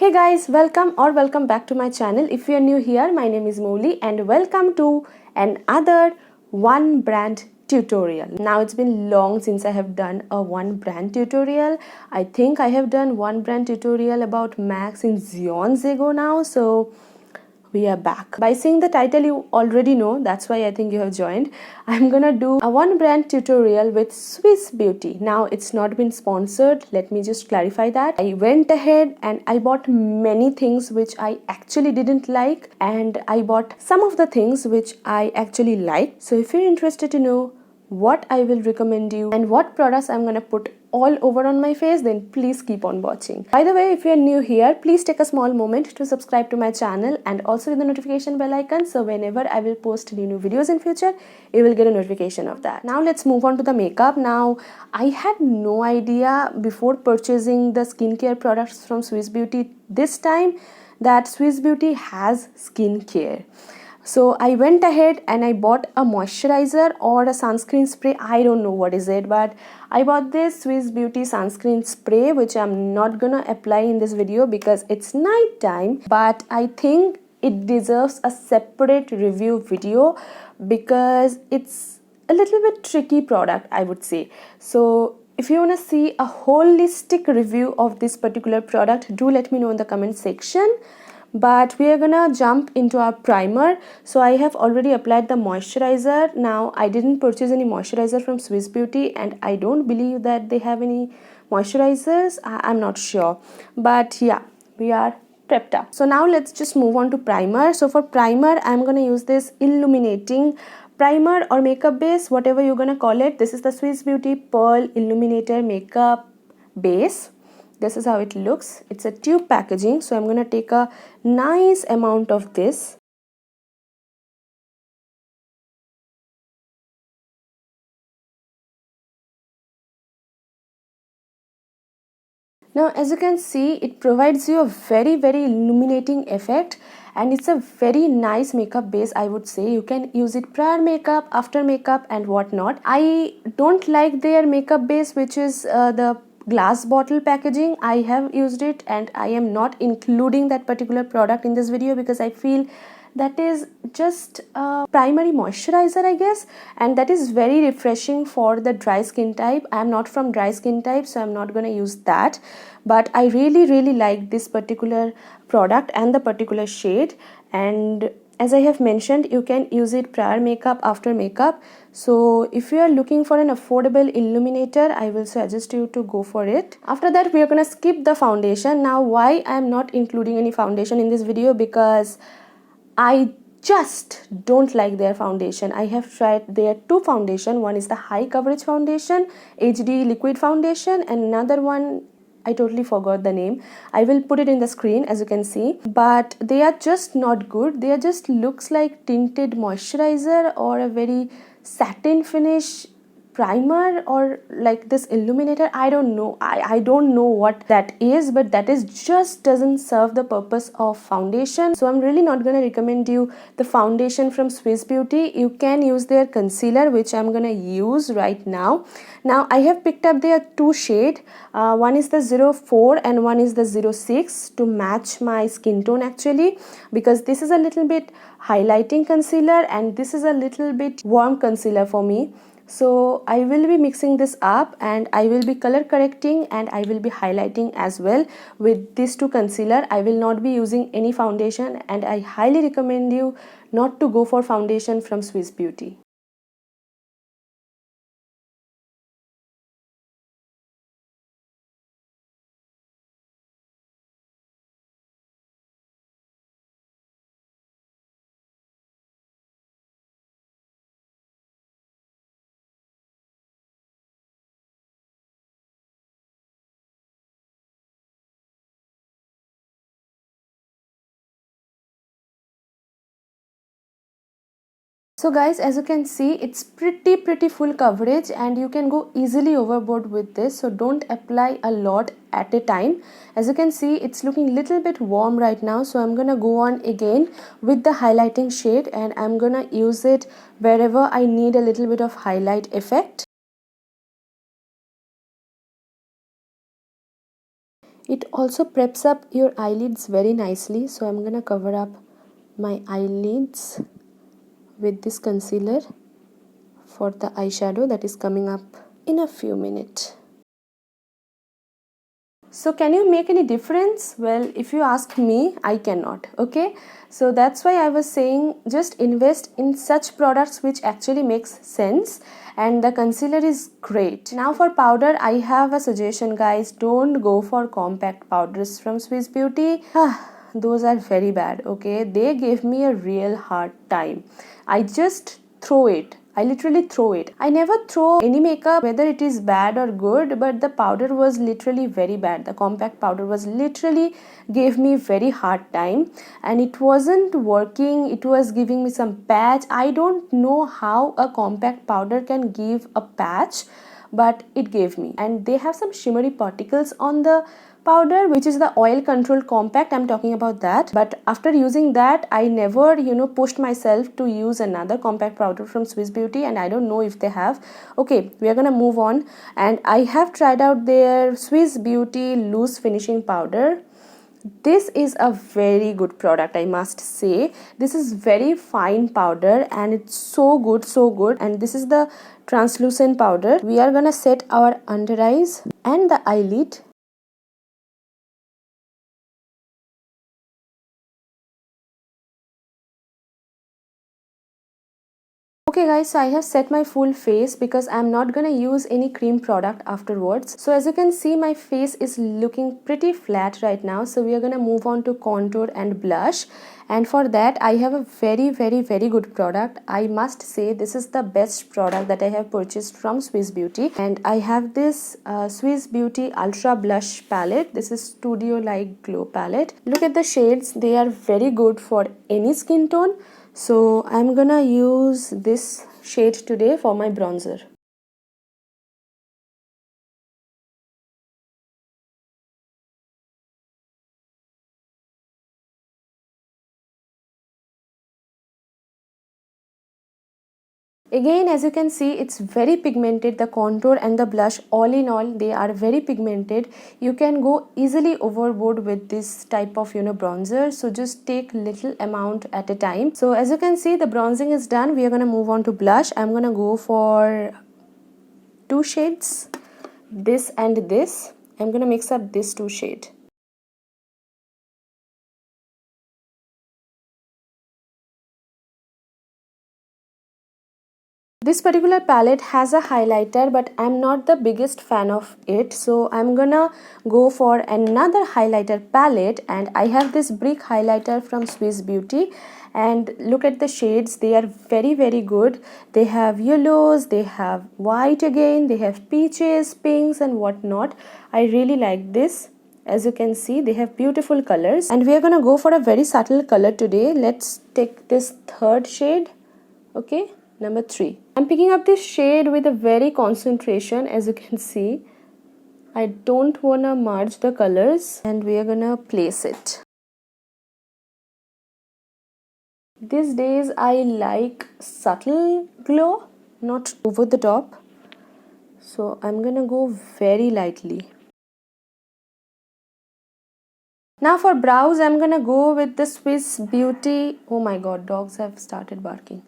Hey guys, welcome back to my channel. If you are new here, my name is Moli and welcome to another one brand tutorial. Now it's been long since I have done a one brand tutorial. I think I have done one brand tutorial about MAC since eons ago now. So we are back. By seeing the title, you already know, that's why I think you have joined. I'm gonna do a one brand tutorial with Swiss Beauty. Now it's not been sponsored, let me just clarify that. I went ahead and I bought many things which I actually didn't like, and I bought some of the things which I actually liked. So if you're interested to know what I will recommend you and what products I'm gonna put all over on my face, then please keep on watching. By the way, if you're new here, please take a small moment to subscribe to my channel and also hit the notification bell icon, so whenever I will post new videos in future, you will get a notification of that. Now let's move on to the makeup. Now I had no idea before purchasing the skincare products from Swiss Beauty this time that Swiss Beauty has skincare. So I went ahead and I bought a moisturizer or a sunscreen spray. I don't know what is it, but I bought this Swiss Beauty sunscreen spray, which I'm not gonna apply in this video because it's night time, but I think it deserves a separate review video because it's a little bit tricky product, I would say. So if you want to see a holistic review of this particular product, do let me know in the comment section. But we are gonna jump into our primer. So I have already applied the moisturizer. Now I didn't purchase any moisturizer from Swiss Beauty and I don't believe that they have any moisturizers. I'm not sure, but yeah, we are prepped up. So now let's just move on to primer. So for primer, I'm gonna use this illuminating primer or makeup base, whatever you're gonna call it. This is the Swiss Beauty Pearl Illuminator Makeup Base. This is how it looks. It's a tube packaging, so I'm gonna take a nice amount of this. Now as you can see, it provides you a very illuminating effect, and it's a very nice makeup base, I would say. You can use it prior makeup, after makeup and whatnot. I don't like their makeup base, which is the glass bottle packaging. I have used it and I am not including that particular product in this video because I feel that is just a primary moisturizer, I guess, and that is very refreshing for the dry skin type. I am not from dry skin type, so I'm not going to use that, but I really like this particular product and the particular shade. And as I have mentioned, you can use it prior makeup, after makeup. So if you are looking for an affordable illuminator, I will suggest you to go for it. After that, we are going to skip the foundation. Now why I am not including any foundation in this video? Because I just don't like their foundation. I have tried their two foundation. One is the high coverage foundation, HD liquid foundation, and another one, I totally forgot the name. I will put it in the screen as you can see, but they are just not good. They are just looks like tinted moisturizer or a very satin finish primer or like this illuminator. I don't know. I don't know what that is, but that is just doesn't serve the purpose of foundation. So I'm really not going to recommend you the foundation from Swiss Beauty. You can use their concealer, which I'm going to use right now. Now I have picked up their two shade. One is the 04 and one is the 06 to match my skin tone actually, because this is a little bit highlighting concealer and this is a little bit warm concealer for me. So I will be mixing this up and I will be color correcting and I will be highlighting as well with these two concealer. I will not be using any foundation and I highly recommend you not to go for foundation from Swiss Beauty. So guys, as you can see, it's pretty full coverage and you can go easily overboard with this. So don't apply a lot at a time. As you can see, it's looking little bit warm right now. So I'm gonna go on again with the highlighting shade and I'm gonna use it wherever I need a little bit of highlight effect. It also preps up your eyelids very nicely, so I'm gonna cover up my eyelids with this concealer for the eyeshadow that is coming up in a few minutes. So can you make any difference? Well, if you ask me, I cannot. Okay, so that's why I was saying just invest in such products which actually makes sense, and the concealer is great. Now for powder, I have a suggestion, guys. Don't go for compact powders from Swiss Beauty. Those are very bad. Okay, they gave me a real hard time. I just throw it. I literally throw it. I never throw any makeup, whether it is bad or good, but the powder was literally very bad. The compact powder was literally gave me very hard time, and it wasn't working. It was giving me some patch. I don't know how a compact powder can give a patch, but it gave me. And they have some shimmery particles on the powder, which is the oil control compact. I'm talking about that. But after using that, I never pushed myself to use another compact powder from Swiss Beauty, and I don't know if they have. Okay, we are gonna move on, and I have tried out their Swiss Beauty loose finishing powder. This is a very good product, I must say. This is very fine powder and it's so good, so good. And this is the translucent powder. We are gonna set our under eyes and the eyelid. Okay guys, so I have set my full face because I'm not gonna use any cream product afterwards. So as you can see, my face is looking pretty flat right now. So we are gonna move on to contour and blush. And for that, I have a very good product. I must say this is the best product that I have purchased from Swiss Beauty. And I have this Swiss Beauty Ultra Blush palette. This is Studio Like Glow palette. Look at the shades. They are very good for any skin tone. So I'm gonna use this shade today for my bronzer. Again, as you can see, it's very pigmented. The contour and the blush, all in all, they are very pigmented. You can go easily overboard with this type of bronzer. So just take little amount at a time. So as you can see, the bronzing is done. We are gonna move on to blush. I'm gonna go for two shades, this and this. I'm gonna mix up this two shade. This particular palette has a highlighter, but I'm not the biggest fan of it, so I'm gonna go for another highlighter palette, and I have this brick highlighter from Swiss Beauty. And look at the shades, they are very good. They have yellows, they have white again, they have peaches, pinks and whatnot. I really like this. As you can see, they have beautiful colors, and we are gonna go for a very subtle color today. Let's take this third shade. Okay, number 3. I'm picking up this shade with a very concentration. As you can see, I don't want to merge the colors, and we are gonna place it. These days I like subtle glow, not over the top, so I'm gonna go very lightly. Now for brows, I'm gonna go with the Swiss Beauty. Oh my god, dogs have started barking.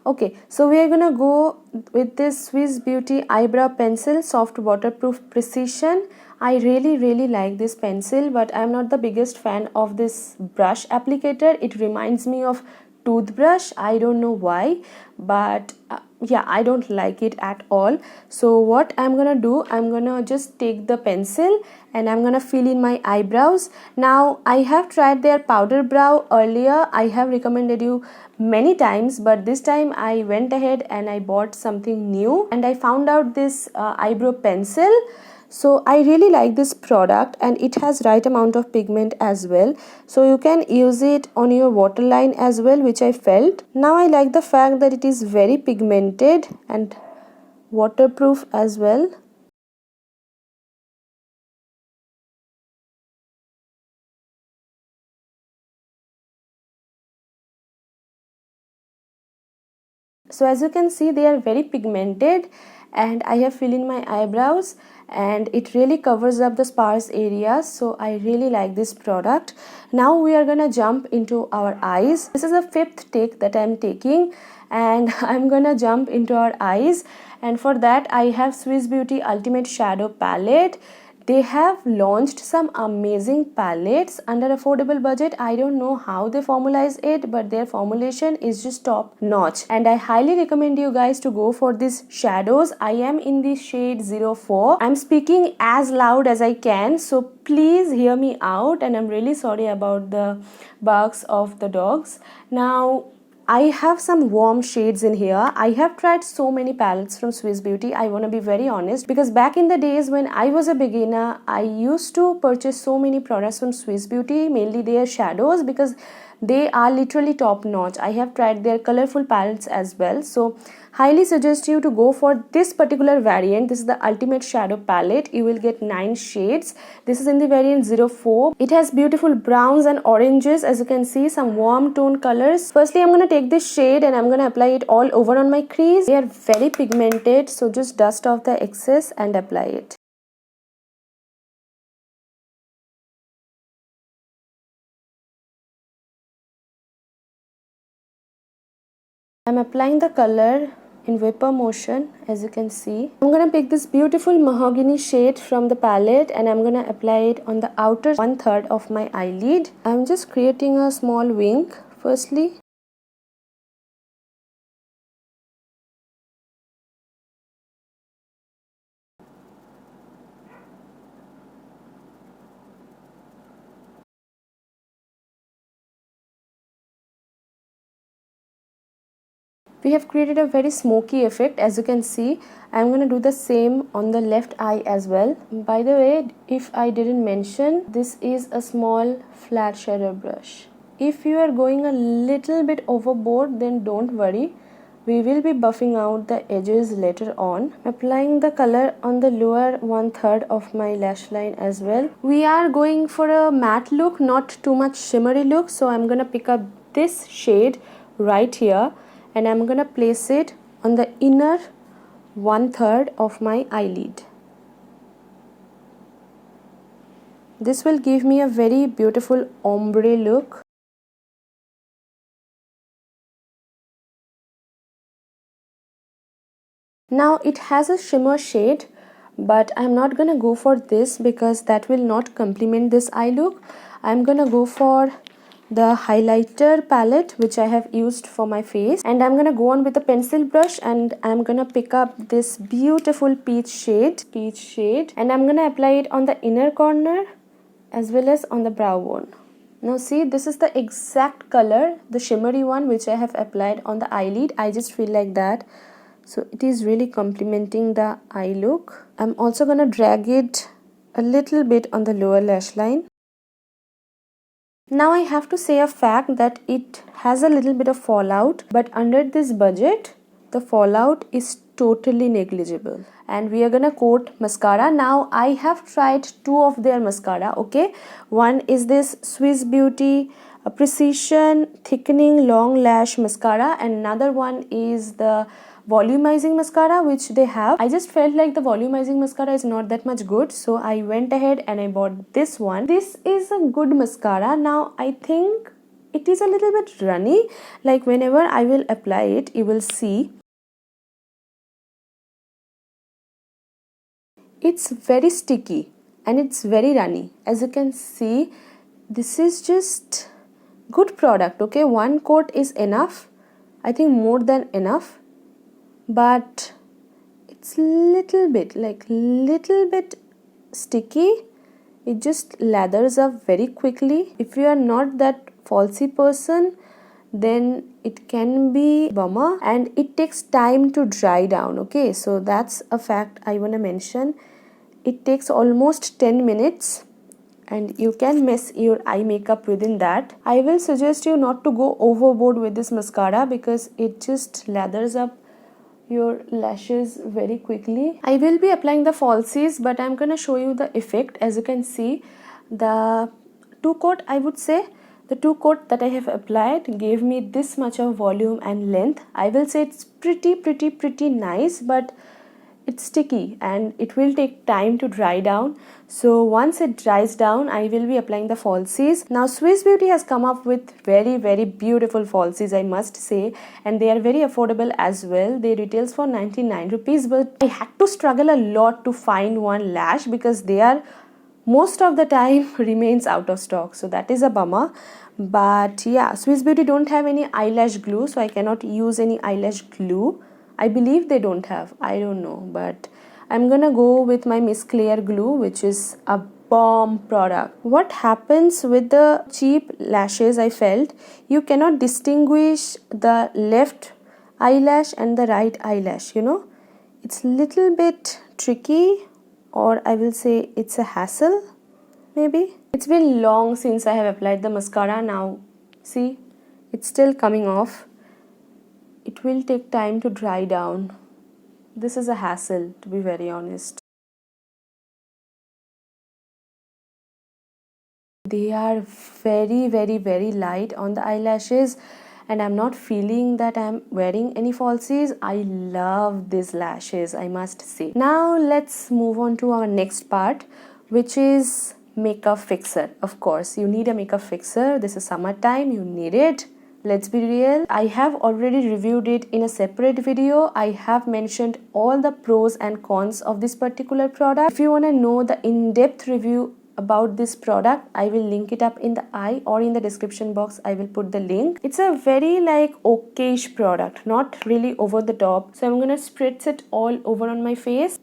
Okay, so we are gonna go with this Swiss Beauty eyebrow pencil, soft waterproof precision. I really like this pencil, but I'm not the biggest fan of this brush applicator. It reminds me of toothbrush. I don't know why, but yeah, I don't like it at all. So what I'm gonna do, I'm gonna just take the pencil and I'm gonna fill in my eyebrows. Now I have tried their powder brow earlier. I have recommended you many times, but this time I went ahead and I bought something new, and I found out this eyebrow pencil. So I really like this product, and it has right amount of pigment as well, so you can use it on your waterline as well, which I felt. Now I like the fact that it is very pigmented and waterproof as well. So as you can see, they are very pigmented, and I have filled in my eyebrows and it really covers up the sparse areas, so I really like this product. Now we are gonna jump into our eyes. This is the 5th take that I'm taking, and I'm gonna jump into our eyes, and for that I have Swiss Beauty Ultimate Shadow Palette. They have launched some amazing palettes under affordable budget. I don't know how they formalize it, but their formulation is just top notch, and I highly recommend you guys to go for these shadows. I am in the shade 04. I'm speaking as loud as I can, so please hear me out, and I'm really sorry about the barks of the dogs. Now I have some warm shades in here. I have tried so many palettes from Swiss Beauty. I want to be very honest, because back in the days when I was a beginner, I used to purchase so many products from Swiss Beauty, mainly their shadows, because they are literally top notch. I have tried their colorful palettes as well. So highly suggest you to go for this particular variant. This is the Ultimate Shadow Palette. You will get 9 shades. This is in the variant 04. It has beautiful browns and oranges, as you can see, some warm tone colors. Firstly, I'm going to take this shade and I'm going to apply it all over on my crease. They are very pigmented, so just dust off the excess and apply it. I'm applying the color in vapor motion, as you can see. I'm gonna pick this beautiful mahogany shade from the palette and I'm gonna apply it on the outer 1/3 of my eyelid. I'm just creating a small wink firstly. We have created a very smoky effect, as you can see. I'm going to do the same on the left eye as well. By the way, if I didn't mention, this is a small flat shader brush. If you are going a little bit overboard, then don't worry. We will be buffing out the edges later on. Applying the color on the lower 1/3 of my lash line as well. We are going for a matte look, not too much shimmery look. So I'm going to pick up this shade right here and I'm gonna place it on the inner 1/3 of my eyelid. This will give me a very beautiful ombre look. Now it has a shimmer shade, but I'm not gonna go for this because that will not complement this eye look. I'm gonna go for the highlighter palette which I have used for my face, and I'm gonna go on with a pencil brush and I'm gonna pick up this beautiful peach shade, and I'm gonna apply it on the inner corner as well as on the brow bone. Now see, this is the exact color, the shimmery one which I have applied on the eyelid. I just feel like that, so it is really complementing the eye look. I'm also gonna drag it a little bit on the lower lash line. Now I have to say a fact that it has a little bit of fallout, but under this budget the fallout is totally negligible. And we are gonna coat mascara. Now I have tried 2 of their mascara, okay? One is this Swiss Beauty Precision Thickening Long Lash Mascara, and another one is the volumizing mascara which they have. I just felt like the volumizing mascara is not that much good, so I went ahead and I bought this one. This is a good mascara. Now I think it is a little bit runny, like whenever I will apply it you will see it's very sticky and it's very runny. As you can see, this is just good product, okay? One coat is enough, I think more than enough, but it's little bit sticky. It just lathers up very quickly. If you are not that falsy person, then it can be bummer, and it takes time to dry down, okay? So that's a fact I want to mention. It takes almost 10 minutes and you can mess your eye makeup within that. I will suggest you not to go overboard with this mascara because it just lathers up your lashes very quickly. I will be applying the falsies, but I'm gonna show you the effect. As you can see, the 2 coat I would say The two coat that I have applied gave me this much of volume and length. I will say it's pretty nice, but it's sticky and it will take time to dry down. So once it dries down, I will be applying the falsies. Now Swiss Beauty has come up with very beautiful falsies, I must say, and they are very affordable as well. They retails for 99 rupees, but I had to struggle a lot to find one lash because they are most of the time remains out of stock, so that is a bummer. But yeah, Swiss Beauty don't have any eyelash glue, so I cannot use any eyelash glue. I believe they don't have, I don't know, but I'm gonna go with my Miss Claire glue, which is a bomb product. What happens with the cheap lashes, I felt you cannot distinguish the left eyelash and the right eyelash, you know. It's little bit tricky, or I will say it's a hassle, maybe. It's been long since I have applied the mascara. Now see, it's still coming off. It will take time to dry down. This is a hassle, to be very honest. They are very light on the eyelashes, and I'm not feeling that I'm wearing any falsies. I love these lashes, I must say. Now let's move on to our next part, which is makeup fixer. Of course, you need a makeup fixer. This is summertime, you need it. Let's be real, I have already reviewed it in a separate video. I have mentioned all the pros and cons of this particular product. If you want to know the in-depth review about this product, I will link it up in the eye or in the description box. I will put the link. It's a very like okayish product, not really over the top. So I'm gonna spritz it all over on my face.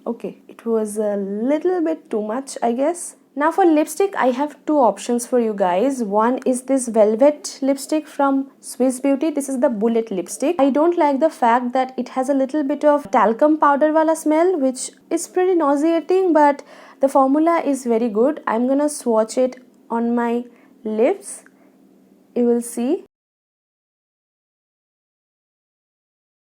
Okay, it was a little bit too much, I guess. Now for lipstick, I have two options for you guys. One is this velvet lipstick from Swiss Beauty. This is the bullet lipstick. I don't like the fact that it has a little bit of talcum powder wala smell, which is pretty nauseating, but the formula is very good. I'm gonna swatch it on my lips. You will see.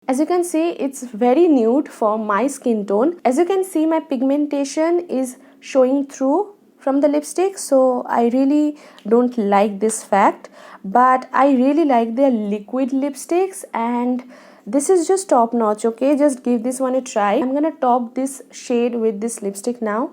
As you can see, it's very nude for my skin tone. As you can see, my pigmentation is showing through from the lipstick, so I really don't like this fact, but I really like their liquid lipsticks, and this is just top notch. Okay, just give this one a try. I'm gonna top this shade with this lipstick now.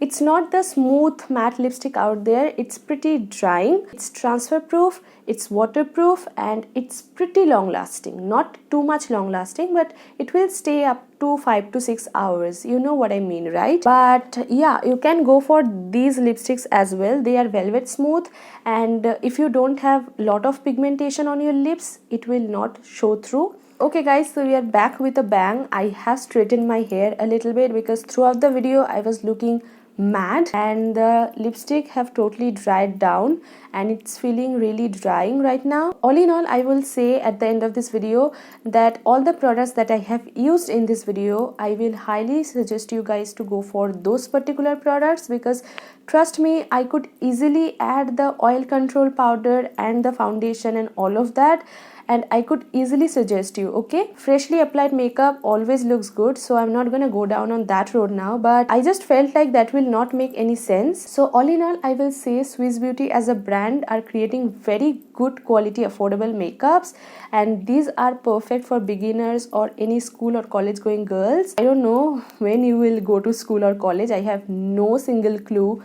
It's not the smooth matte lipstick out there. It's pretty drying. It's transfer proof, it's waterproof, and it's pretty long lasting. Not too much long lasting, but it will stay up to 5 to 6 hours. You know what I mean, right? But yeah, you can go for these lipsticks as well. They are velvet smooth, and if you don't have lot of pigmentation on your lips, it will not show through. Okay guys, so we are back with a bang. I have straightened my hair a little bit because throughout the video I was looking mad, and the lipstick have totally dried down and it's feeling really drying right now. All in all, I will say at the end of this video that all the products that I have used in this video, I will highly suggest you guys to go for those particular products, because trust me, I could easily add the oil control powder and the foundation and all of that, and I could easily suggest you. Okay, freshly applied makeup always looks good, so I'm not gonna go down on that road now, but I just felt like that will not make any sense. So all in all, I will say Swiss Beauty as a brand are creating very good quality affordable makeups, and these are perfect for beginners or any school or college going girls. I don't know when you will go to school or college. I have no single clue,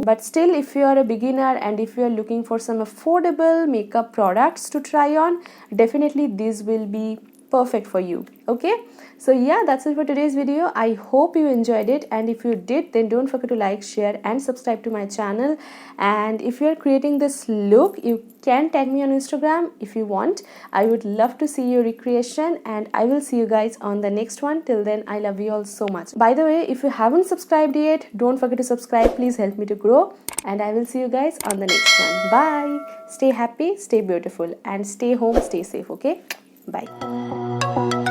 but still, if you are a beginner and if you are looking for some affordable makeup products to try on, definitely these will be perfect for you. Okay, so yeah, that's it for today's video. I hope you enjoyed it, and if you did, then don't forget to like, share and subscribe to my channel. And if you are creating this look, you can tag me on Instagram if you want. I would love to see your recreation, and I will see you guys on the next one. Till then, I love you all so much. By the way, if you haven't subscribed yet, don't forget to subscribe. Please help me to grow, and I will see you guys on the next one. Bye. Stay happy, stay beautiful, and stay home, stay safe. Okay, bye.